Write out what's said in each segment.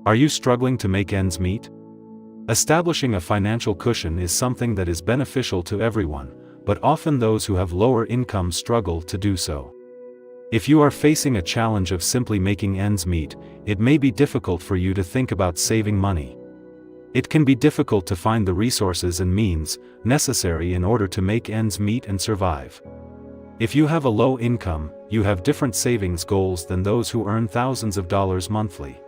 Are you struggling to make ends meet? Establishing a financial cushion is something that is beneficial to everyone, but often those who have lower incomes struggle to do so. If you are facing a challenge of simply making ends meet, it may be difficult for you to think about saving money. It can be difficult to find the resources and means necessary in order to make ends meet and survive. If you have a low income, you have different savings goals than those who earn thousands of dollars monthly.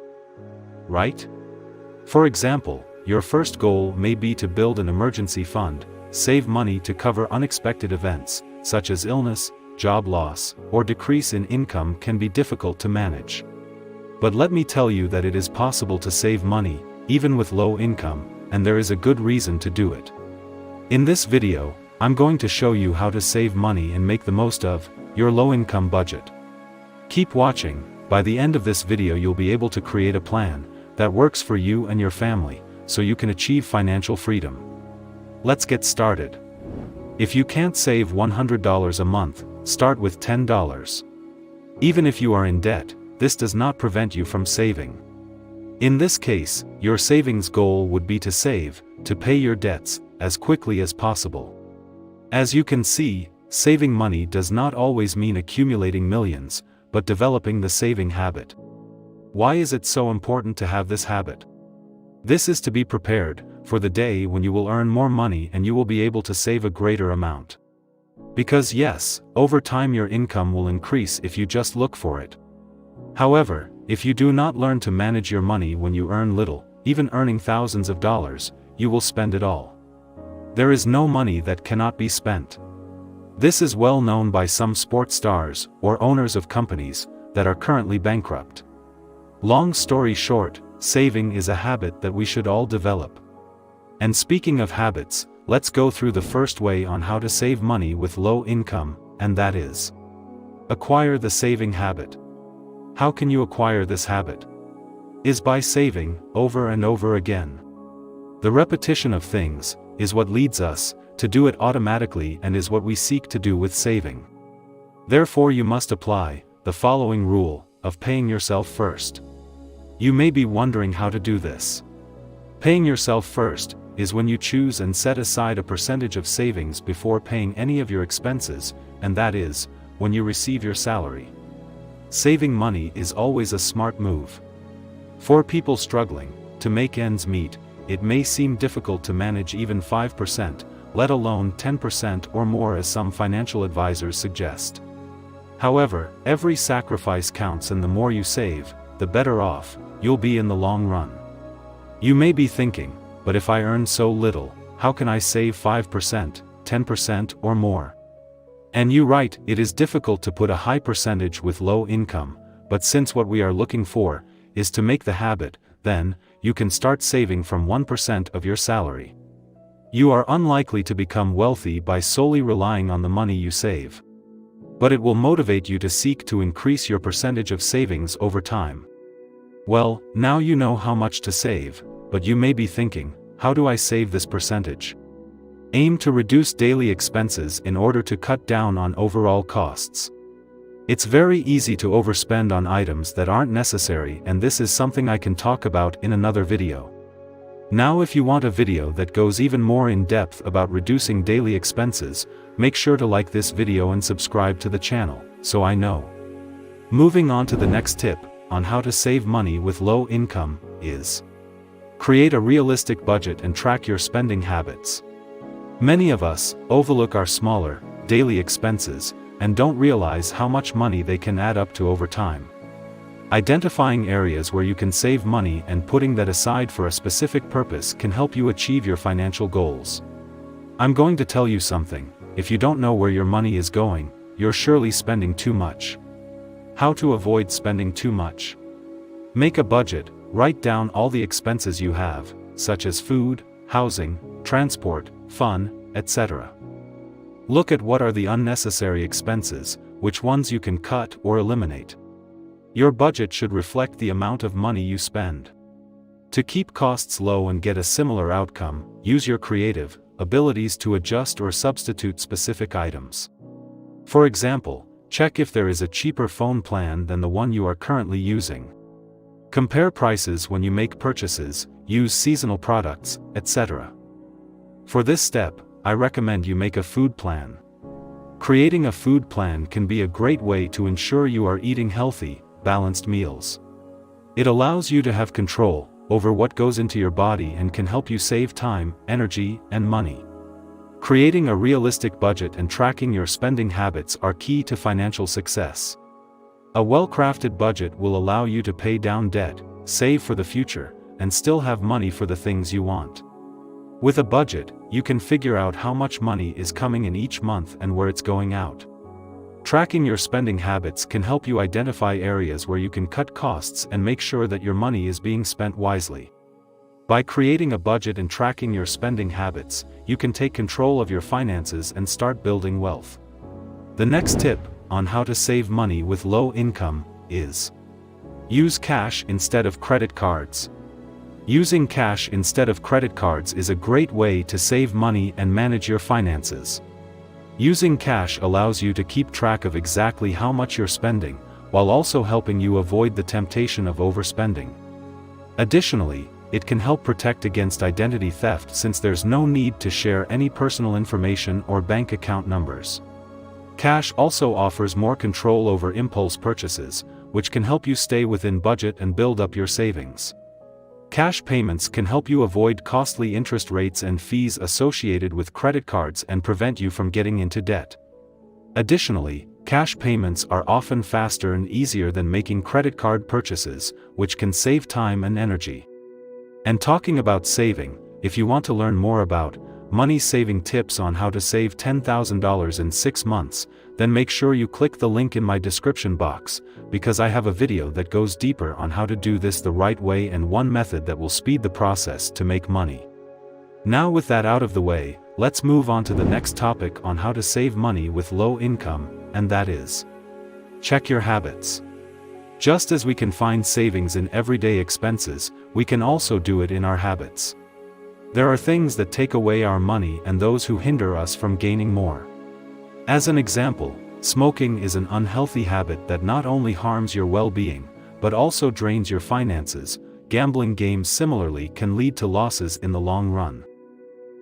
Right? For example, your first goal may be to build an emergency fund, save money to cover unexpected events, such as illness, job loss, or decrease in income can be difficult to manage. But let me tell you that it is possible to save money, even with low income, and there is a good reason to do it. In this video, I'm going to show you how to save money and make the most of your low-income budget. Keep watching. By the end of this video you'll be able to create a plan that works for you and your family, so you can achieve financial freedom. Let's get started. If you can't save $100 a month, start with $10. Even if you are in debt, this does not prevent you from saving. In this case, your savings goal would be to save, to pay your debts, as quickly as possible. As you can see, saving money does not always mean accumulating millions, but developing the saving habit. Why is it so important to have this habit? This is to be prepared for the day when you will earn more money and you will be able to save a greater amount. Because yes, over time your income will increase if you just look for it. However, if you do not learn to manage your money when you earn little, even earning thousands of dollars, you will spend it all. There is no money that cannot be spent. This is well known by some sports stars or owners of companies that are currently bankrupt. Long story short, saving is a habit that we should all develop. And speaking of habits, let's go through the first way on how to save money with low income, and that is acquire the saving habit. How can you acquire this habit? Is by saving over and over again. The repetition of things is what leads us to do it automatically and is what we seek to do with saving. Therefore you must apply the following rule of paying yourself first. You may be wondering how to do this. Paying yourself first is when you choose and set aside a percentage of savings before paying any of your expenses, and that is, when you receive your salary. Saving money is always a smart move. For people struggling to make ends meet, it may seem difficult to manage even 5%, let alone 10% or more as some financial advisors suggest. However, every sacrifice counts and the more you save, the better off you'll be in the long run. You may be thinking, but if I earn so little, how can I save 5%, 10% or more? And you're right, it is difficult to put a high percentage with low income, but since what we are looking for is to make the habit, then you can start saving from 1% of your salary. You are unlikely to become wealthy by solely relying on the money you save. But it will motivate you to seek to increase your percentage of savings over time. Well, now you know how much to save, but you may be thinking, how do I save this percentage? Aim to reduce daily expenses in order to cut down on overall costs. It's very easy to overspend on items that aren't necessary, and this is something I can talk about in another video. Now if you want a video that goes even more in depth about reducing daily expenses, make sure to like this video and subscribe to the channel, so I know. Moving on to the next tip on how to save money with low income is create a realistic budget and track your spending habits. Many of us overlook our smaller, daily expenses, and don't realize how much money they can add up to over time. Identifying areas where you can save money and putting that aside for a specific purpose can help you achieve your financial goals. I'm going to tell you something, if you don't know where your money is going, you're surely spending too much. How to avoid spending too much? Make a budget, write down all the expenses you have, such as food, housing, transport, fun, etc. Look at what are the unnecessary expenses, which ones you can cut or eliminate. Your budget should reflect the amount of money you spend. To keep costs low and get a similar outcome, use your creative abilities to adjust or substitute specific items. For example, check if there is a cheaper phone plan than the one you are currently using. Compare prices when you make purchases, use seasonal products, etc. For this step, I recommend you make a food plan. Creating a food plan can be a great way to ensure you are eating healthy, balanced meals. It allows you to have control over what goes into your body and can help you save time, energy, and money. Creating a realistic budget and tracking your spending habits are key to financial success. A well-crafted budget will allow you to pay down debt, save for the future, and still have money for the things you want. With a budget, you can figure out how much money is coming in each month and where it's going out. Tracking your spending habits can help you identify areas where you can cut costs and make sure that your money is being spent wisely. By creating a budget and tracking your spending habits, you can take control of your finances and start building wealth. The next tip on how to save money with low income is: use cash instead of credit cards. Using cash instead of credit cards is a great way to save money and manage your finances. Using cash allows you to keep track of exactly how much you're spending, while also helping you avoid the temptation of overspending. Additionally, it can help protect against identity theft since there's no need to share any personal information or bank account numbers. Cash also offers more control over impulse purchases, which can help you stay within budget and build up your savings. Cash payments can help you avoid costly interest rates and fees associated with credit cards and prevent you from getting into debt. Additionally, cash payments are often faster and easier than making credit card purchases, which can save time and energy. And talking about saving, if you want to learn more about money-saving tips on how to save $10,000 in 6 months, then make sure you click the link in my description box, because I have a video that goes deeper on how to do this the right way and one method that will speed the process to make money. Now with that out of the way, let's move on to the next topic on how to save money with low income, and that is: check your habits. Just as we can find savings in everyday expenses, we can also do it in our habits. There are things that take away our money and those who hinder us from gaining more. As an example, smoking is an unhealthy habit that not only harms your well-being, but also drains your finances. Gambling games similarly can lead to losses in the long run.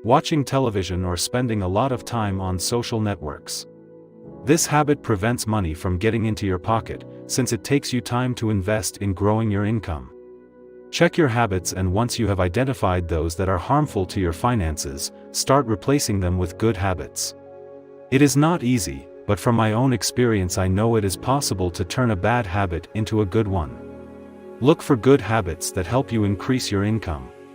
Watching television or spending a lot of time on social networks. This habit prevents money from getting into your pocket, since it takes you time to invest in growing your income. Check your habits, and once you have identified those that are harmful to your finances, start replacing them with good habits. It is not easy, but from my own experience I know it is possible to turn a bad habit into a good one. Look for good habits that help you increase your income.